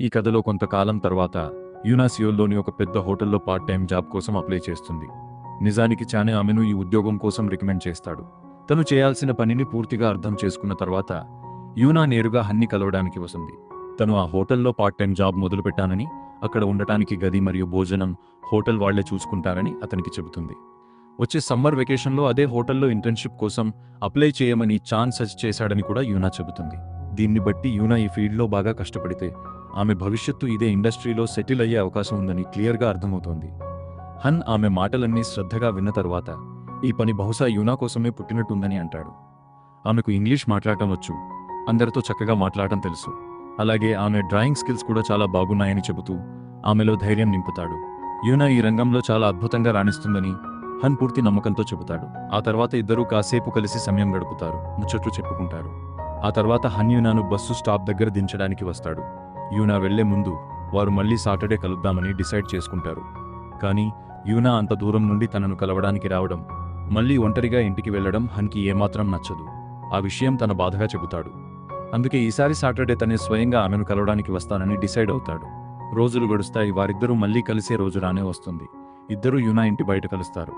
ఈ కథలో కొంతకాలం తర్వాత యూనా సియోల్లోని ఒక పెద్ద హోటల్లో పార్ట్ టైం జాబ్ కోసం అప్లై చేస్తుంది. నిజానికి చానే ఆమెను ఈ ఉద్యోగం కోసం రికమెండ్ చేస్తాడు. తను చేయాల్సిన పనిని పూర్తిగా అర్థం చేసుకున్న తర్వాత యూనా నేరుగా హన్ని కలవడానికి వస్తుంది. తను ఆ హోటల్లో పార్ట్ టైం జాబ్ మొదలుపెట్టానని, అక్కడ ఉండటానికి గది మరియు భోజనం హోటల్ వాళ్లే చూసుకుంటారని అతనికి చెబుతుంది. వచ్చే సమ్మర్ వెకేషన్లో అదే హోటల్లో ఇంటర్న్షిప్ కోసం అప్లై చేయమని చాన్ సజెస్ట్ చేశాడని కూడా యూనా చెబుతుంది. దీన్ని బట్టి యూనా ఈ ఫీల్డ్లో బాగా కష్టపడితే ఆమె భవిష్యత్తు ఇదే ఇండస్ట్రీలో సెటిల్ అయ్యే అవకాశం ఉందని క్లియర్గా అర్థమవుతోంది. హన్ ఆమె మాటలన్నీ శ్రద్ధగా విన్న తర్వాత ఈ పని బహుశా యూనా కోసమే పుట్టినట్టుందని అంటాడు. ఆమెకు ఇంగ్లీష్ మాట్లాడటం వచ్చు, అందరితో చక్కగా మాట్లాడటం తెలుసు, అలాగే ఆమె డ్రాయింగ్ స్కిల్స్ కూడా చాలా బాగున్నాయని చెబుతూ ఆమెలో ధైర్యం నింపుతాడు. యూనా ఈ రంగంలో చాలా అద్భుతంగా రాణిస్తుందని హన్ పూర్తి నమ్మకంతో చెబుతాడు. ఆ తర్వాత ఇద్దరూ కాసేపు కలిసి సమయం గడుపుతారు, ముచ్చట్లు చెప్పుకుంటారు. ఆ తర్వాత హన్ యూనాను బస్సు స్టాప్ దగ్గర దించడానికి వస్తాడు. యూనా వెళ్లే ముందు వారు మళ్లీ సాటర్డే కలుద్దామని డిసైడ్ చేసుకుంటారు. కానీ యూనా అంత దూరం నుండి తనను కలవడానికి రావడం, మళ్లీ ఒంటరిగా ఇంటికి వెళ్లడం హన్కి ఏమాత్రం నచ్చదు. ఆ విషయం తన బాధగా చెబుతాడు. అందుకే ఈసారి సాటర్డే తనే స్వయంగా ఆమెను కలవడానికి వస్తానని డిసైడ్ అవుతాడు. రోజులు గడుస్తాయి. వారిద్దరూ మళ్లీ కలిసే రోజు రానే వస్తుంది. ఇద్దరూ యూనా ఇంటి బయట కలుస్తారు.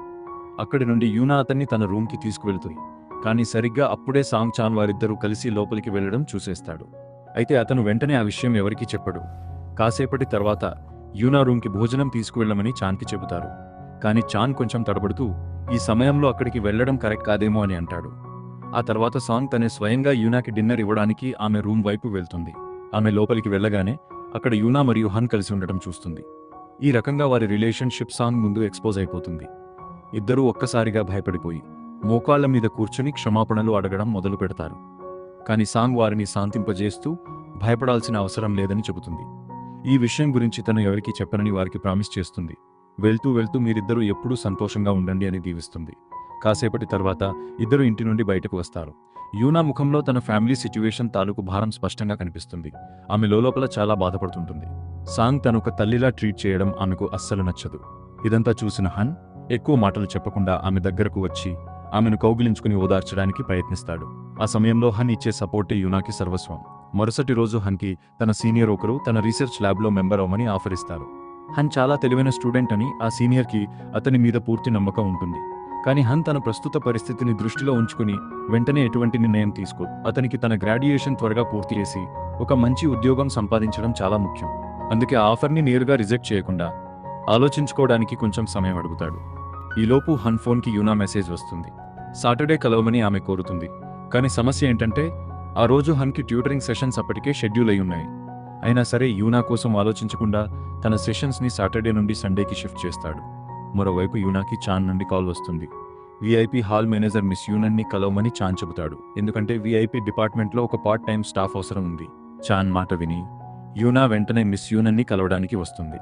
అక్కడి నుండి యూనా అతన్ని తన రూమ్కి తీసుకువెళ్తుంది. కానీ సరిగ్గా అప్పుడే సాంగ్ చాన్ వారిద్దరూ కలిసి లోపలికి వెళ్లడం చూసేస్తాడు. అయితే అతను వెంటనే ఆ విషయం ఎవరికీ చెప్పడు. కాసేపటి తర్వాత యూనా రూమ్కి భోజనం తీసుకువెళ్లమని చాన్కి చెబుతారు. కానీ చాన్ కొంచెం తడబడుతూ ఈ సమయంలో అక్కడికి వెళ్లడం కరెక్ట్ కాదేమో అని అంటాడు. ఆ తర్వాత సాంగ్ తనే స్వయంగా యూనాకి డిన్నర్ ఇవ్వడానికి ఆమె రూమ్ వైపు వెళ్తుంది. ఆమె లోపలికి వెళ్లగానే అక్కడ యూనా మరియు హన్ కలిసి ఉండటం చూస్తుంది. ఈ రకంగా వారి రిలేషన్షిప్ సాంగ్ ముందు ఎక్స్పోజ్ అయిపోతుంది. ఇద్దరూ ఒక్కసారిగా భయపడిపోయి మోకాళ్ల మీద కూర్చుని క్షమాపణలు అడగడం మొదలు పెడతారు. కానీ సాంగ్ వారిని శాంతింపజేస్తూ భయపడాల్సిన అవసరం లేదని చెబుతుంది. ఈ విషయం గురించి తను ఎవరికీ చెప్పనని వారికి ప్రామిస్ చేస్తుంది. వెళ్తూ వెళ్తూ మీరిద్దరూ ఎప్పుడూ సంతోషంగా ఉండండి అని దీవిస్తుంది. కాసేపటి తర్వాత ఇద్దరు ఇంటి నుండి బయటకు వస్తారు. యూనా ముఖంలో తన ఫ్యామిలీ సిట్యువేషన్ తాలూకు భారం స్పష్టంగా కనిపిస్తుంది. ఆమె లోపల చాలా బాధపడుతుంటుంది. సాంగ్ తనొక తల్లిలా ట్రీట్ చేయడం ఆమెకు అస్సలు నచ్చదు. ఇదంతా చూసిన హన్ ఎక్కువ మాటలు చెప్పకుండా ఆమె దగ్గరకు వచ్చి ఆమెను కౌగిలించుకుని ఓదార్చడానికి ప్రయత్నిస్తాడు. ఆ సమయంలో హన్ ఇచ్చే సపోర్టే యూనాకి సర్వస్వం. మరుసటి రోజు హన్కి తన సీనియర్ ఒకరు తన రీసెర్చ్ ల్యాబ్లో మెంబర్ అవ్వమని ఆఫర్ ఇస్తారు. హన్ చాలా తెలివైన స్టూడెంట్ అని ఆ సీనియర్కి అతని మీద పూర్తి నమ్మకం ఉంటుంది. కానీ హన్ తన ప్రస్తుత పరిస్థితిని దృష్టిలో ఉంచుకుని వెంటనే ఎటువంటి నిర్ణయం తీసుకో. అతనికి తన గ్రాడ్యుయేషన్ త్వరగా పూర్తి చేసి ఒక మంచి ఉద్యోగం సంపాదించడం చాలా ముఖ్యం. అందుకే ఆ ఆఫర్ని నేరుగా రిజెక్ట్ చేయకుండా ఆలోచించుకోవడానికి కొంచెం సమయం అడుగుతాడు. ఈలోపు హన్ ఫోన్కి యూనా మెసేజ్ వస్తుంది. సాటర్డే కలవమని ఆమె కోరుతుంది. కానీ సమస్య ఏంటంటే ఆ రోజు హన్కి ట్యూటరింగ్ సెషన్స్ అప్పటికే షెడ్యూల్ అయి ఉన్నాయి. అయినా సరే యూనా కోసం ఆలోచించకుండా తన సెషన్స్ని సాటర్డే నుండి సండేకి షిఫ్ట్ చేస్తాడు. మరోవైపు యూనాకి చాన్ నుండి కాల్ వస్తుంది. వీఐపీ హాల్ మేనేజర్ మిస్ యూనన్ని కలవమని చాన్ చెబుతాడు. ఎందుకంటే వీఐపీ డిపార్ట్మెంట్లో ఒక పార్ట్ టైం స్టాఫ్ అవసరం ఉంది. చాన్ మాట విని యూనా వెంటనే మిస్ యూనన్ని కలవడానికి వస్తుంది.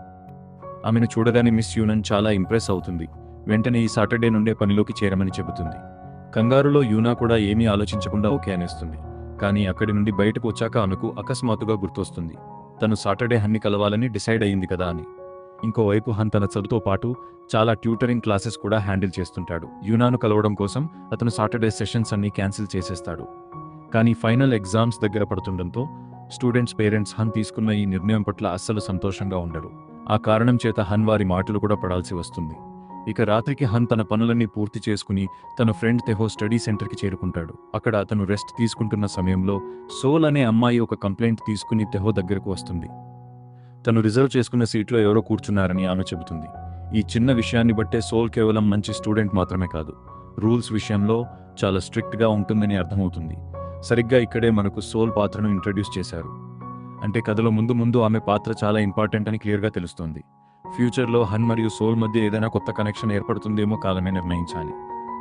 ఆమెను చూడగానే మిస్ యూనన్ చాలా ఇంప్రెస్ అవుతుంది. వెంటనే ఈ సాటర్డే నుండే పనిలోకి చేరమని చెబుతుంది. కంగారులో యూనా కూడా ఏమీ ఆలోచించకుండా ఓకే అనేస్తుంది. కానీ అక్కడి నుండి బయటకు వచ్చాక ఆమెకు అకస్మాత్తుగా గుర్తొస్తుంది, తను సాటర్డే హన్ని కలవాలని డిసైడ్ అయ్యింది కదా అని. ఇంకోవైపు హన్ తన చదువుతో పాటు చాలా ట్యూటరింగ్ క్లాసెస్ కూడా హ్యాండిల్ చేస్తుంటాడు. యూనాను కలవడం కోసం అతను సాటర్డే సెషన్స్ అన్ని క్యాన్సిల్ చేసేస్తాడు. కానీ ఫైనల్ ఎగ్జామ్స్ దగ్గర పడుతుండటంతో స్టూడెంట్స్ పేరెంట్స్ హన్ తీసుకున్న ఈ నిర్ణయం పట్ల అస్సలు సంతోషంగా ఉండరు. ఆ కారణం చేత హన్ వారి మాటలు కూడా పడాల్సి వస్తుంది. ఇక రాత్రికి హన్ తన పనులన్నీ పూర్తి చేసుకుని తన ఫ్రెండ్ తెహో స్టడీ సెంటర్కి చేరుకుంటాడు. అక్కడ అతను రెస్ట్ తీసుకుంటున్న సమయంలో సోల్ అనే అమ్మాయి ఒక కంప్లైంట్ తీసుకుని తెహో దగ్గరకు వస్తుంది. తను రిజర్వ్ చేసుకున్న సీట్లో ఎవరో కూర్చున్నారని ఆమె చెబుతుంది. ఈ చిన్న విషయాన్ని బట్టే సోల్ కేవలం మంచి స్టూడెంట్ మాత్రమే కాదు, రూల్స్ విషయంలో చాలా స్ట్రిక్ట్గా ఉంటుందని అర్థమవుతుంది. సరిగ్గా ఇక్కడే మనకు సోల్ పాత్రను ఇంట్రడ్యూస్ చేశారు. అంటే కథలో ముందు ముందు ఆమె పాత్ర చాలా ఇంపార్టెంట్ అని క్లియర్గా తెలుస్తోంది. ఫ్యూచర్లో హన్ మరియు సోల్ మధ్య ఏదైనా కొత్త కనెక్షన్ ఏర్పడుతుందేమో కాలమే నిర్ణయించాలి.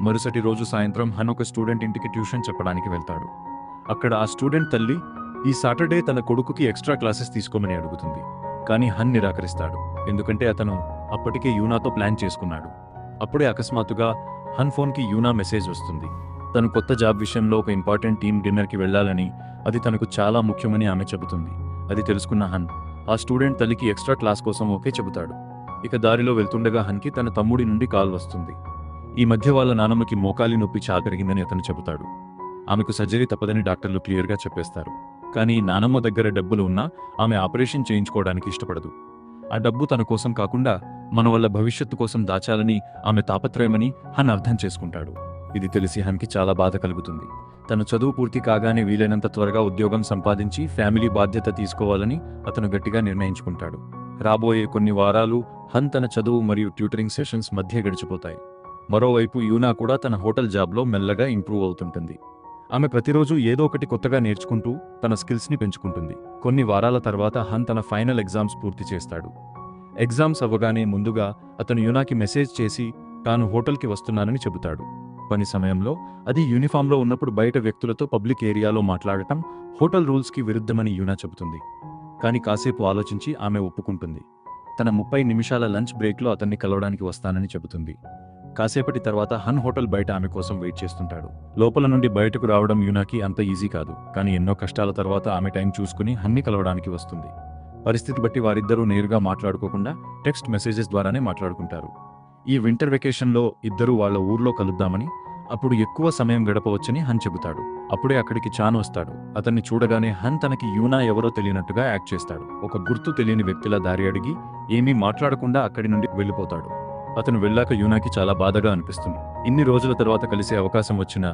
మరుసటి రోజు సాయంత్రం హన్ ఒక స్టూడెంట్ ఇంటికి ట్యూషన్ చెప్పడానికి వెళ్తాడు. అక్కడ ఆ స్టూడెంట్ తల్లి ఈ సాటర్డే తన కొడుకుకి ఎక్స్ట్రా క్లాసెస్ తీసుకోమని అడుగుతుంది. కానీ హన్ నిరాకరిస్తాడు. ఎందుకంటే అతను అప్పటికే యూనాతో ప్లాన్ చేసుకున్నాడు. అప్పుడే అకస్మాత్తుగా హన్ ఫోన్కి యూనా మెసేజ్ వస్తుంది. తను కొత్త జాబ్ విషయంలో ఒక ఇంపార్టెంట్ టీమ్ డిన్నర్కి వెళ్లాలని, అది తనకు చాలా ముఖ్యమని ఆమె చెబుతుంది. అది తెలుసుకున్న హన్ ఆ స్టూడెంట్ తల్లికి ఎక్స్ట్రా క్లాస్ కోసం ఓకే చెబుతాడు. ఇక దారిలో వెళ్తుండగా హన్కి తన తమ్ముడి నుండి కాల్ వస్తుంది. ఈ మధ్య వాళ్ళ నానమ్మకి మోకాలి నొప్పి చాలా పెరిగిందని అతను చెబుతాడు. ఆమెకు సర్జరీ తప్పదని డాక్టర్లు క్లియర్గా చెప్పేస్తారు. కానీ నానమ్మ దగ్గర డబ్బులు ఉన్నా ఆమె ఆపరేషన్ చేయించుకోవడానికి ఇష్టపడదు. ఆ డబ్బు తన కోసం కాకుండా మన వల్ల భవిష్యత్తు కోసం దాచాలని ఆమె తాపత్రయమని హన్ అర్థం చేసుకుంటాడు. ఇది తెలిసి హన్కి చాలా బాధ కలుగుతుంది. తను చదువు పూర్తి కాగానే వీలైనంత త్వరగా ఉద్యోగం సంపాదించి ఫ్యామిలీ బాధ్యత తీసుకోవాలని అతను గట్టిగా నిర్ణయించుకుంటాడు. రాబోయే కొన్ని వారాలు హన్ తన చదువు మరియు ట్యూటరింగ్ సెషన్స్ మధ్య గడిచిపోతాయి. మరోవైపు యూనా కూడా తన హోటల్ జాబ్లో మెల్లగా ఇంప్రూవ్ అవుతుంటుంది. ఆమె ప్రతిరోజు ఏదో ఒకటి కొత్తగా నేర్చుకుంటూ తన స్కిల్స్ని పెంచుకుంటుంది. కొన్ని వారాల తర్వాత హన్ తన ఫైనల్ ఎగ్జామ్స్ పూర్తి చేస్తాడు. ఎగ్జామ్స్ అవ్వగానే ముందుగా అతను యూనాకి మెసేజ్ చేసి తాను హోటల్కి వస్తున్నానని చెబుతాడు. పని సమయంలో, అది యూనిఫామ్లో ఉన్నప్పుడు బయట వ్యక్తులతో పబ్లిక్ ఏరియాలో మాట్లాడటం హోటల్ రూల్స్కి విరుద్ధమని యూనా చెబుతుంది. కానీ కాసేపు ఆలోచించి ఆమె ఒప్పుకుంటుంది. తన 30 నిమిషాల లంచ్ బ్రేక్లో అతన్ని కలవడానికి వస్తానని చెబుతుంది. కాసేపటి తర్వాత హన్ హోటల్ బయట ఆమె కోసం వెయిట్ చేస్తుంటాడు. లోపల నుండి బయటకు రావడం యూనాకి అంత ఈజీ కాదు. కానీ ఎన్నో కష్టాల తర్వాత ఆమె టైం చూసుకుని హన్ని కలవడానికి వస్తుంది. పరిస్థితి బట్టి వారిద్దరూ నేరుగా మాట్లాడుకోకుండా టెక్స్ట్ మెసేజెస్ ద్వారానే మాట్లాడుకుంటారు. ఈ వింటర్ వెకేషన్లో ఇద్దరూ వాళ్ళ ఊర్లో కలుద్దామని, అప్పుడు ఎక్కువ సమయం గడపవచ్చని హన్ చెబుతాడు. అప్పుడే అక్కడికి చాన్ వస్తాడు. అతన్ని చూడగానే హన్ తనకి యూనా ఎవరో తెలియనట్టుగా యాక్ట్ చేస్తాడు. ఒక గుర్తు తెలియని వ్యక్తిలా దారి అడిగి ఏమీ మాట్లాడకుండా అక్కడి నుండి వెళ్ళిపోతాడు. అతను వెళ్ళాక యూనాకి చాలా బాధగా అనిపిస్తుంది. ఇన్ని రోజుల తర్వాత కలిసే అవకాశం వచ్చినా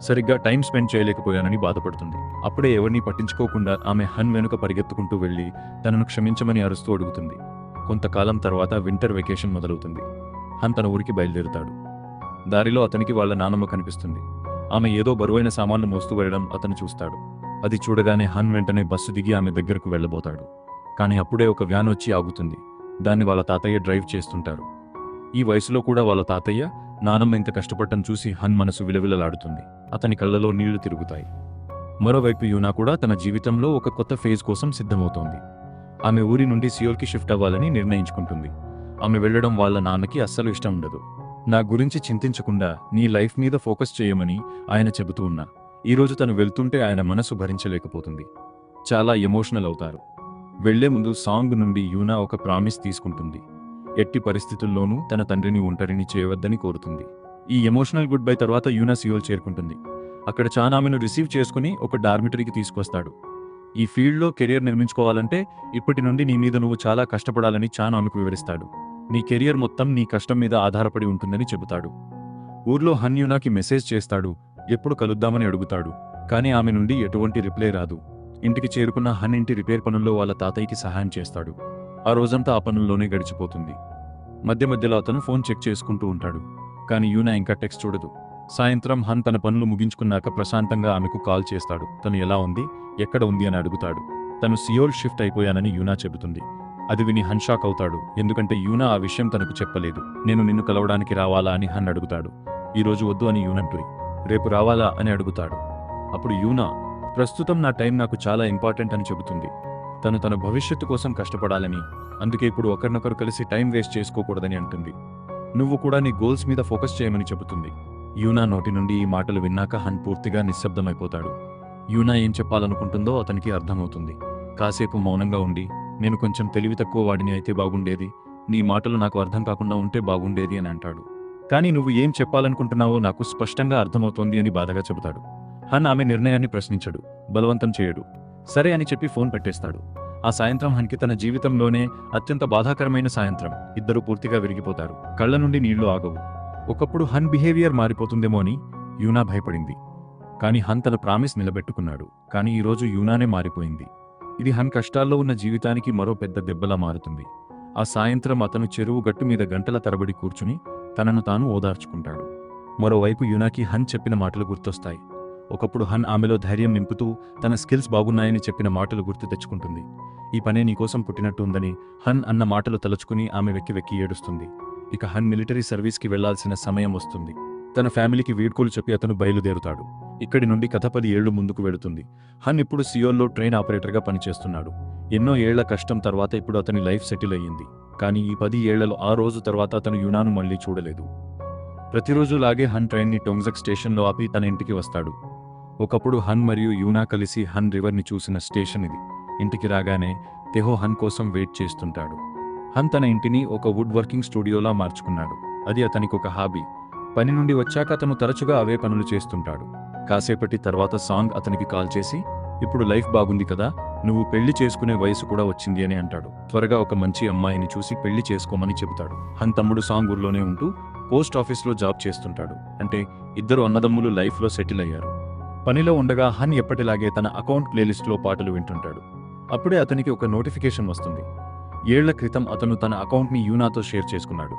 సరిగ్గా టైం స్పెండ్ చేయలేకపోయానని బాధపడుతుంది. అప్పుడే ఎవరినీ పట్టించుకోకుండా ఆమె హన్ వెనుక పరిగెత్తుకుంటూ వెళ్ళి తనను క్షమించమని అరుస్తూ అడుగుతుంది. కొంతకాలం తర్వాత వింటర్ వెకేషన్ మొదలవుతుంది. హన్ తన ఊరికి బయలుదేరుతాడు. దారిలో అతనికి వాళ్ళ నానమ్మ కనిపిస్తుంది. ఆమె ఏదో బరువైన సామాన్లు మోస్తూ వెళ్ళడం అతను చూస్తాడు. అది చూడగానే హన్ వెంటనే బస్సు దిగి ఆమె దగ్గరకు వెళ్ళబోతాడు. కానీ అప్పుడే ఒక వ్యాన్ వచ్చి ఆగుతుంది. దాన్ని వాళ్ళ తాతయ్య డ్రైవ్ చేస్తుంటారు. ఈ వయసులో కూడా వాళ్ళ తాతయ్య, నానమ్మ ఇంత కష్టపడటం చూసి హన్ మనసు విలవిలలాడుతుంది. అతని కళ్ళలో నీళ్లు తిరుగుతాయి. మరోవైపు యూనా కూడా తన జీవితంలో ఒక కొత్త ఫేజ్ కోసం సిద్ధమవుతోంది. ఆమె ఊరి నుండి సియోల్కి షిఫ్ట్ అవ్వాలని నిర్ణయించుకుంటుంది. ఆమె వెళ్లడం వాళ్ళ నాన్నకి అస్సలు ఇష్టం ఉండదు. నా గురించి చింతించకుండా నీ లైఫ్ మీద ఫోకస్ చేయమని ఆయన చెబుతూ ఉన్నా. ఈరోజు తను వెళ్తుంటే ఆయన మనసు భరించలేకపోతుంది. చాలా ఎమోషనల్ అవుతారు. వెళ్లే ముందు సాంగ్ నుండి యూనా ఒక ప్రామిస్ తీసుకుంటుంది. ఎట్టి పరిస్థితుల్లోనూ తన తండ్రిని ఒంటరిని చేయవద్దని కోరుతుంది. ఈ ఎమోషనల్ గుడ్ బై తర్వాత యూనా సియోల్ చేరుకుంటుంది. అక్కడ చాన్ ఆమెను రిసీవ్ చేసుకుని ఒక డార్మిటరీకి తీసుకొస్తాడు. ఈ ఫీల్డ్లో కెరియర్ నిర్మించుకోవాలంటే ఇప్పటి నుండి నీ మీద నువ్వు చాలా కష్టపడాలని చాన్ ఆమెకు వివరిస్తాడు. నీ కెరియర్ మొత్తం నీ కష్టం మీద ఆధారపడి ఉంటుందని చెబుతాడు. ఊర్లో హన్ యూనాకి మెసేజ్ చేస్తాడు. ఎప్పుడు కలుద్దామని అడుగుతాడు. కానీ ఆమె నుండి ఎటువంటి రిప్లై రాదు. ఇంటికి చేరుకున్న హన్ ఇంటి రిపేర్ పనుల్లో వాళ్ళ తాతయ్యకి సహాయం చేస్తాడు. ఆ రోజంతా ఆ పనుల్లోనే గడిచిపోతుంది. మధ్య మధ్యలో అతను ఫోన్ చెక్ చేసుకుంటూ ఉంటాడు. కానీ యూనా ఇంకా టెక్స్ట్ చూడదు. సాయంత్రం హన్ తన పనులు ముగించుకున్నాక ప్రశాంతంగా ఆమెకు కాల్ చేస్తాడు. తను ఎలా ఉంది, ఎక్కడ ఉంది అని అడుగుతాడు. తను సియోల్ షిఫ్ట్ అయిపోయానని యూనా చెబుతుంది. అది విని హన్ షాక్ అవుతాడు. ఎందుకంటే యూనా ఆ విషయం తనకు చెప్పలేదు. నేను నిన్ను కలవడానికి రావాలా అని హన్ అడుగుతాడు. ఈరోజు వద్దు అని యూనంటుంది. రేపు రావాలా అని అడుగుతాడు. అప్పుడు యూనా, ప్రస్తుతం నా టైం నాకు చాలా ఇంపార్టెంట్ అని చెబుతుంది. తను తన భవిష్యత్తు కోసం కష్టపడాలని, అందుకే ఇప్పుడు ఒకరినొకరు కలిసి టైం వేస్ట్ చేసుకోకూడదని అంటుంది. నువ్వు కూడా నీ గోల్స్ మీద ఫోకస్ చేయమని చెబుతుంది. యూనా నోటి నుండి ఈ మాటలు విన్నాక హన్ పూర్తిగా నిశ్శబ్దమైపోతాడు. యూనా ఏం చెప్పాలనుకుంటుందో అతనికి అర్థమవుతుంది. కాసేపు మౌనంగా ఉండి, నేను కొంచెం తెలివి తక్కువ వాడిని అయితే బాగుండేది, నీ మాటలు నాకు అర్థం కాకుండా ఉంటే బాగుండేది అని అంటాడు. కానీ నువ్వు ఏం చెప్పాలనుకుంటున్నావో నాకు స్పష్టంగా అర్థమవుతోంది అని బాధగా చెబుతాడు. హన్ ఆమె నిర్ణయాన్ని ప్రశ్నించడు, బలవంతం చేయడు. సరే అని చెప్పి ఫోన్ పెట్టేస్తాడు. ఆ సాయంత్రం హన్కి తన జీవితంలోనే అత్యంత బాధాకరమైన సాయంత్రం. ఇద్దరు పూర్తిగా విరిగిపోతారు. కళ్ళ నుండి నీళ్లు ఆగవు. ఒకప్పుడు హన్ బిహేవియర్ మారిపోతుందేమో అని యూనా భయపడింది. కానీ హన్ తన ప్రామిస్ నిలబెట్టుకున్నాడు. కానీ ఈరోజు యూనానే మారిపోయింది. ఇది హన్ కష్టాల్లో ఉన్న జీవితానికి మరో పెద్ద దెబ్బలా మారుతుంది. ఆ సాయంత్రం అతను చెరువు గట్టు మీద గంటల తరబడి కూర్చుని తనను తాను ఓదార్చుకుంటాడు. మరోవైపు యూనాకి హన్ చెప్పిన మాటలు గుర్తొస్తాయి. ఒకప్పుడు హన్ ఆమెలో ధైర్యం నింపుతూ తన స్కిల్స్ బాగున్నాయని చెప్పిన మాటలు గుర్తు తెచ్చుకుంటుంది. ఈ పనే నీకోసం పుట్టినట్టు ఉందని హన్ అన్న మాటలు తలుచుకుని ఆమె వెక్కి వెక్కి ఏడుస్తుంది. ఇక హన్ మిలిటరీ సర్వీస్కి వెళ్లాల్సిన సమయం వస్తుంది. తన ఫ్యామిలీకి వీడ్కోలు చెప్పి అతను బయలుదేరుతాడు. ఇక్కడి నుండి కథ 10 ఏళ్లు ముందుకు వెళుతుంది. హన్ ఇప్పుడు సియోల్లో ట్రైన్ ఆపరేటర్గా పనిచేస్తున్నాడు. ఎన్నో ఏళ్ల కష్టం తర్వాత ఇప్పుడు అతని లైఫ్ సెటిల్ అయ్యింది. కానీ ఈ 10 ఏళ్లలో ఆ రోజు తర్వాత అతను యూనాను మళ్లీ చూడలేదు. ప్రతిరోజులాగే హన్ ట్రైన్ని టోంగ్జక్ స్టేషన్లో ఆపి తన ఇంటికి వస్తాడు. ఒకప్పుడు హన్ మరియు యూనా కలిసి హన్ రివర్ని చూసిన స్టేషన్ ఇది. ఇంటికి రాగానే తెహో హన్ కోసం వెయిట్ చేస్తుంటాడు. హన్ తన ఇంటిని ఒక వుడ్ వర్కింగ్ స్టూడియోలా మార్చుకున్నాడు. అది అతనికి ఒక హాబీ. పని నుండి వచ్చాక అతను తరచుగా అవే పనులు చేస్తుంటాడు. కాసేపటి తర్వాత సాంగ్ అతనికి కాల్ చేసి ఇప్పుడు లైఫ్ బాగుంది కదా, నువ్వు పెళ్లి చేసుకునే వయసు కూడా వచ్చింది అని అంటాడు. త్వరగా ఒక మంచి అమ్మాయిని చూసి పెళ్లి చేసుకోమని చెబుతాడు. హన్ తమ్ముడు సాంగూర్లోనే ఉంటూ పోస్ట్ ఆఫీస్లో జాబ్ చేస్తుంటాడు. అంటే ఇద్దరు అన్నదమ్ములు లైఫ్లో సెటిల్ అయ్యారు. పనిలో ఉండగా హన్ ఎప్పటిలాగే తన అకౌంట్ ప్లేలిస్ట్లో పాటలు వింటుంటాడు. అప్పుడే అతనికి ఒక నోటిఫికేషన్ వస్తుంది. ఏళ్ల క్రితం అతను తన అకౌంట్ని యూనాతో షేర్ చేసుకున్నాడు.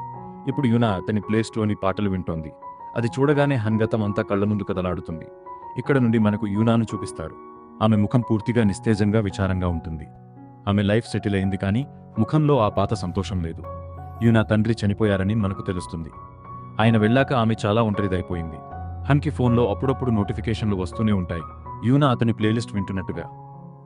ఇప్పుడు యూనా అతని ప్లేస్లోని పాటలు వింటోంది. అది చూడగానే హన్ గతం అంతా కళ్ల ముందు కదలాడుతుంది. ఇక్కడ నుండి మనకు యూనాను చూపిస్తాడు. ఆమె ముఖం పూర్తిగా నిస్తేజంగా విచారంగా ఉంటుంది. ఆమె లైఫ్ సెటిల్ అయింది, కానీ ముఖంలో ఆ పాత సంతోషం లేదు. యూనా తండ్రి చనిపోయారని మనకు తెలుస్తుంది. ఆయన వెళ్ళాక ఆమె చాలా ఒంటరిదైపోయింది. హన్కి ఫోన్లో అప్పుడప్పుడు నోటిఫికేషన్లు వస్తూనే ఉంటాయి, యూనా అతని ప్లేలిస్ట్ వింటున్నట్టుగా.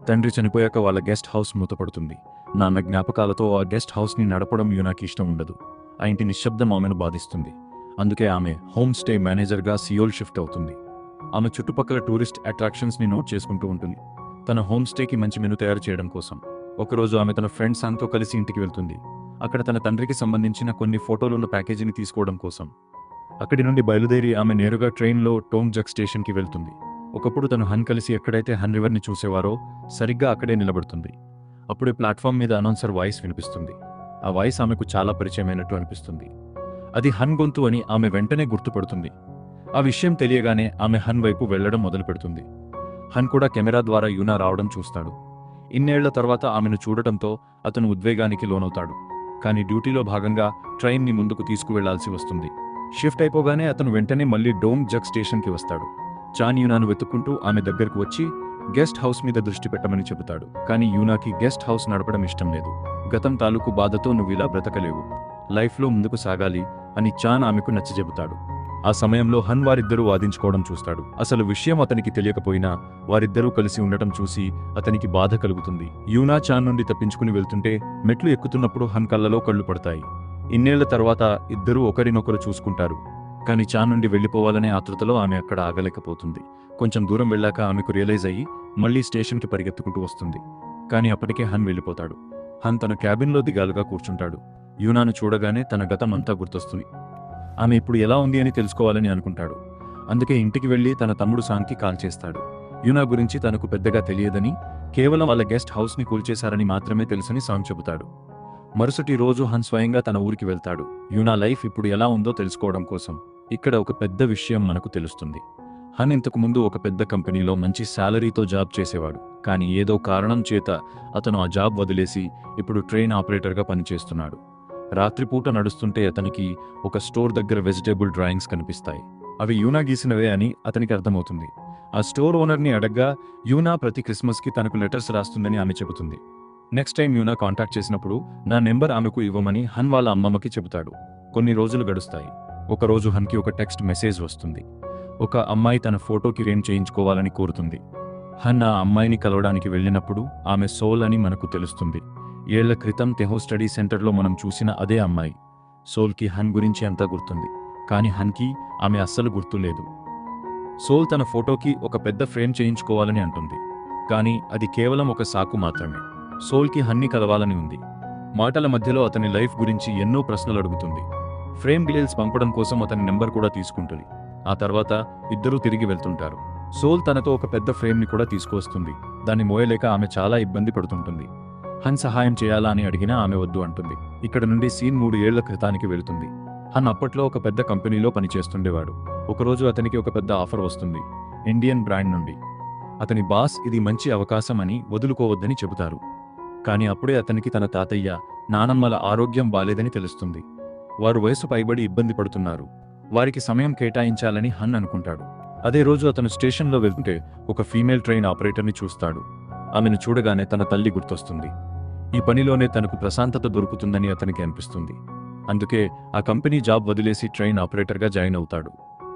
తండ్రి చనిపోయాక వాళ్ళ గెస్ట్ హౌస్ మూతపడుతుంది. నాన్న జ్ఞాపకాలతో ఆ గెస్ట్ హౌస్ని నడపడం యూనాకి ఇష్టం ఉండదు. ఆ ఇంటి నిశ్శబ్దం ఆమెను బాధిస్తుంది. అందుకే ఆమె హోమ్ స్టే మేనేజర్గా సియోల్ షిఫ్ట్ అవుతుంది. ఆమె చుట్టుపక్కల టూరిస్ట్ అట్రాక్షన్స్ని నోట్ చేసుకుంటూ ఉంటుంది, తన హోమ్ స్టేకి మంచి మెను తయారు చేయడం కోసం. ఒకరోజు ఆమె తన ఫ్రెండ్ సాన్తో కలిసి ఇంటికి వెళ్తుంది. అక్కడ తన తండ్రికి సంబంధించిన కొన్ని ఫోటోలున్న ప్యాకేజీని తీసుకోవడం కోసం. అక్కడి నుండి బయలుదేరి ఆమె నేరుగా ట్రైన్లో టోంగ్జక్ స్టేషన్కి వెళ్తుంది. ఒకప్పుడు తను హన్ కలిసి ఎక్కడైతే హన్ రివర్ని చూసేవారో సరిగ్గా అక్కడే నిలబడుతుంది. అప్పుడే ప్లాట్ఫామ్ మీద అనౌన్సర్ వాయిస్ వినిపిస్తుంది. ఆ వాయిస్ ఆమెకు చాలా పరిచయమైనట్టు అనిపిస్తుంది. అది హన్ గొంతు అని ఆమె వెంటనే గుర్తుపడుతుంది. ఆ విషయం తెలియగానే ఆమె హన్ వైపు వెళ్లడం మొదలు పెడుతుంది. హన్ కూడా కెమెరా ద్వారా యూనా రావడం చూస్తాడు. ఇన్నేళ్ల తర్వాత ఆమెను చూడటంతో అతను ఉద్వేగానికి లోనవుతాడు. కానీ డ్యూటీలో భాగంగా ట్రైన్ని ముందుకు తీసుకువెళ్లాల్సి వస్తుంది. షిఫ్ట్ అయిపోగానే అతను వెంటనే మళ్లీ డోంగ్ జగ్ స్టేషన్కి వస్తాడు. చాన్ యూనాను వెతుక్కుంటూ ఆమె దగ్గరకు వచ్చి గెస్ట్ హౌస్ మీద దృష్టి పెట్టమని చెబుతాడు. కానీ యూనాకి గెస్ట్ హౌస్ నడపడం ఇష్టం లేదు. గతం తాలూకు బాధతో నువ్విలా బ్రతకలేవు, లైఫ్లో ముందుకు సాగాలి అని చాన్ ఆమెకు నచ్చజెబుతాడు. ఆ సమయంలో హన్ వారిద్దరూ వాదించుకోవడం చూస్తాడు. అసలు విషయం అతనికి తెలియకపోయినా వారిద్దరూ కలిసి ఉండటం చూసి అతనికి బాధ కలుగుతుంది. యూనా చాన్ నుండి తప్పించుకుని వెళ్తుంటే మెట్లు ఎక్కుతున్నప్పుడు హన్ కళ్ళలో కళ్ళు పడతాయి. ఇన్నేళ్ల తర్వాత ఇద్దరూ ఒకరినొకరు చూసుకుంటారు. కానీ చాన్ నుండి వెళ్లిపోవాలనే ఆతృతలో ఆమె అక్కడ ఆగలేకపోతుంది. కొంచెం దూరం వెళ్ళాక ఆమెకు రియలైజ్ అయ్యి మళ్లీ స్టేషన్కి పరిగెత్తుకుంటూ వస్తుంది. కానీ అప్పటికే హన్ వెళ్ళిపోతాడు. హన్ తన క్యాబిన్లో దిగాలుగా కూర్చుంటాడు. యూనాను చూడగానే తన గతం అంతా గుర్తొస్తుంది. ఆమె ఇప్పుడు ఎలా ఉంది అని తెలుసుకోవాలని అనుకుంటాడు. అందుకే ఇంటికి వెళ్లి తన తమ్ముడు సాన్కి కాల్ చేస్తాడు. యూనా గురించి తనకు పెద్దగా తెలియదని, కేవలం వాళ్ళ గెస్ట్ హౌస్ని కూల్చేశారని మాత్రమే తెలుసని సాన్ చెబుతాడు. మరుసటి రోజు హన్ స్వయంగా తన ఊరికి వెళ్తాడు, యూనా లైఫ్ ఇప్పుడు ఎలా ఉందో తెలుసుకోవడం కోసం. ఇక్కడ ఒక పెద్ద విషయం మనకు తెలుస్తుంది. హన్ ఇంతకు ముందు ఒక పెద్ద కంపెనీలో మంచి శాలరీతో జాబ్ చేసేవాడు. కానీ ఏదో కారణం చేత అతను ఆ జాబ్ వదిలేసి ఇప్పుడు ట్రైన్ ఆపరేటర్గా పనిచేస్తున్నాడు. రాత్రిపూట నడుస్తుంటే అతనికి ఒక స్టోర్ దగ్గర వెజిటేబుల్ డ్రాయింగ్స్ కనిపిస్తాయి. అవి యూనా గీసినవే అని అతనికి అర్థమవుతుంది. ఆ స్టోర్ ఓనర్ని అడగ్గా యూనా ప్రతి క్రిస్మస్కి తనకు లెటర్స్ రాస్తుందని ఆమె చెబుతుంది. నెక్స్ట్ టైం యూనా కాంటాక్ట్ చేసినప్పుడు నా నెంబర్ ఆమెకు ఇవ్వమని హన్ వాళ్ళ అమ్మమ్మకి చెబుతాడు. కొన్ని రోజులు గడుస్తాయి. ఒకరోజు హన్కి ఒక టెక్స్ట్ మెసేజ్ వస్తుంది. ఒక అమ్మాయి తన ఫోటోకి ఫ్రేమ్ చేయించుకోవాలని కోరుతుంది. హన్ ఆ అమ్మాయిని కలవడానికి వెళ్ళినప్పుడు ఆమె సోల్ అని మనకు తెలుస్తుంది. ఏళ్ల క్రితం తెహో స్టడీ సెంటర్లో మనం చూసిన అదే అమ్మాయి. సోల్కి హన్ గురించి అంతా గుర్తుంది, కానీ హన్కి ఆమె అస్సలు గుర్తులేదు. సోల్ తన ఫోటోకి ఒక పెద్ద ఫ్రేమ్ చేయించుకోవాలని అంటుంది, కానీ అది కేవలం ఒక సాకు మాత్రమే. సోల్కి హన్ని కలవాలని ఉంది. మాటల మధ్యలో అతని లైఫ్ గురించి ఎన్నో ప్రశ్నలు అడుగుతుంది. ఫ్రేమ్ డీటెయిల్స్ పంపడం కోసం అతని నెంబర్ కూడా తీసుకుంటుంది. ఆ తర్వాత ఇద్దరూ తిరిగి వెళ్తుంటారు. సోల్ తనతో ఒక పెద్ద ఫ్రేమ్ని కూడా తీసుకువస్తుంది. దాన్ని మోయలేక ఆమె చాలా ఇబ్బంది పడుతుంటుంది. హన్ సహాయం చేయాలా అని అడిగినా ఆమె వద్దు అంటుంది. ఇక్కడ నుండి సీన్ 3 ఏళ్ల క్రితానికి వెళుతుంది. హన్ అప్పట్లో ఒక పెద్ద కంపెనీలో పనిచేస్తుండేవాడు. ఒకరోజు అతనికి ఒక పెద్ద ఆఫర్ వస్తుంది, ఇండియన్ బ్రాండ్ నుండి. అతని బాస్ ఇది మంచి అవకాశం అని వదులుకోవద్దని చెబుతారు. కానీ అప్పుడే అతనికి తన తాతయ్య, నానమ్మల ఆరోగ్యం బాలేదని తెలుస్తుంది. వారు వయసు పైబడి ఇబ్బంది పడుతున్నారు. వారికి సమయం కేటాయించాలని హన్ అనుకుంటాడు. అదే రోజు అతను స్టేషన్లో వెళ్తుంటే ఒక ఫీమేల్ ట్రైన్ ఆపరేటర్ని చూస్తాడు. ఆమెను చూడగానే తన తల్లి గుర్తొస్తుంది. ఈ పనిలోనే తనకు ప్రశాంతత దొరుకుతుందని అతనికి అనిపిస్తుంది. అందుకే ఆ కంపెనీ జాబ్ వదిలేసి ట్రైన్ ఆపరేటర్గా జాయిన్ అవుతాడు.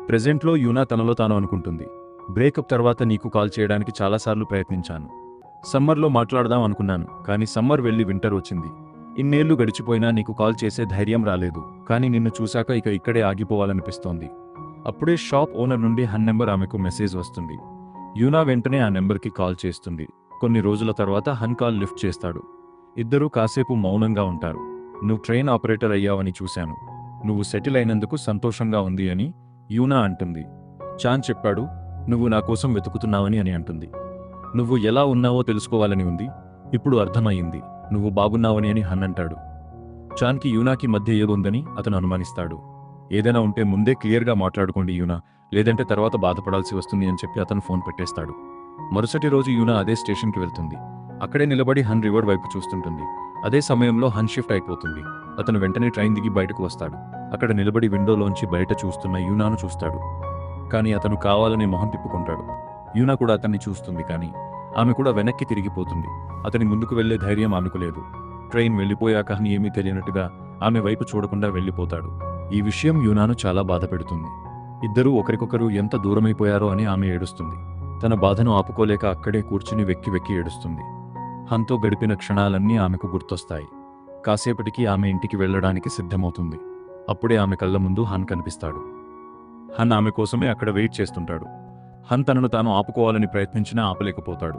ప్రెజెంట్లో యూనా తనలో తాను అనుకుంటుంది, బ్రేకప్ తర్వాత నీకు కాల్ చేయడానికి చాలాసార్లు ప్రయత్నించాను. సమ్మర్లో మాట్లాడదాం అనుకున్నాను, కానీ సమ్మర్ వెళ్ళి వింటర్ వచ్చింది. ఇన్నేళ్లు గడిచిపోయినా నీకు కాల్ చేసే ధైర్యం రాలేదు. కానీ నిన్ను చూశాక ఇక్కడే ఆగిపోవాలనిపిస్తోంది. అప్పుడే షాప్ ఓనర్ నుండి హన్ నెంబర్ ఆమెకు మెసేజ్ వస్తుంది. యూనా వెంటనే ఆ నెంబర్కి కాల్ చేస్తుంది. కొన్ని రోజుల తర్వాత హన్ కాల్ లిఫ్ట్ చేస్తాడు. ఇద్దరూ కాసేపు మౌనంగా ఉంటారు. నువ్వు ట్రైన్ ఆపరేటర్ అయ్యావని చూశాను. నువ్వు సెటిల్ అయినందుకు సంతోషంగా ఉంది అని యూనా అంటుంది. చాన్ చెప్పాడు, నువ్వు నా కోసం వెతుకుతున్నావని అని అంటుంది. నువ్వు ఎలా ఉన్నావో తెలుసుకోవాలని ఉంది. ఇప్పుడు అర్థమయ్యింది, నువ్వు బాగున్నావని అని హన్ అంటాడు. చాన్కి యూనాకి మధ్య ఏదుందని అతను అనుమానిస్తాడు. ఏదైనా ఉంటే ముందే క్లియర్గా మాట్లాడుకోండి యూనా, లేదంటే తర్వాత బాధపడాల్సి వస్తుంది అని చెప్పి అతను ఫోన్ పెట్టేస్తాడు. మరుసటి రోజు యూనా అదే స్టేషన్కి వెళ్తుంది. అక్కడే నిలబడి హన్ రివర్ వైపు చూస్తుంటుంది. అదే సమయంలో హన్ షిఫ్ట్ అయిపోతుంది. అతను వెంటనే ట్రైన్ దిగి బయటకు వస్తాడు. అక్కడ నిలబడి విండోలోంచి బయట చూస్తున్న యూనాను చూస్తాడు. కానీ అతను కావాలని మొహం తిప్పుకుంటాడు. యూనా కూడా అతన్ని చూస్తుంది, కానీ ఆమె కూడా వెనక్కి తిరిగిపోతుంది. అతని ముందుకు వెళ్లే ధైర్యం ఆమెకు లేదు. ట్రైన్ వెళ్ళిపోయాక హన్ ఏమీ తెలియనట్టుగా ఆమె వైపు చూడకుండా వెళ్ళిపోతాడు. ఈ విషయం యూనాను చాలా బాధ పెడుతుంది. ఇద్దరూ ఒకరికొకరు ఎంత దూరమైపోయారో అని ఆమె ఏడుస్తుంది. తన బాధను ఆపుకోలేక అక్కడే కూర్చుని వెక్కి వెక్కి ఏడుస్తుంది. హన్తో గడిపిన క్షణాలన్నీ ఆమెకు గుర్తొస్తాయి. కాసేపటికి ఆమె ఇంటికి వెళ్లడానికి సిద్ధమవుతుంది. అప్పుడే ఆమె కళ్ళ ముందు హన్ కనిపిస్తాడు. హన్ ఆమె కోసమే అక్కడ వెయిట్ చేస్తుంటాడు. హన్ తనను తాను ఆపుకోవాలని ప్రయత్నించినా ఆపలేకపోతాడు.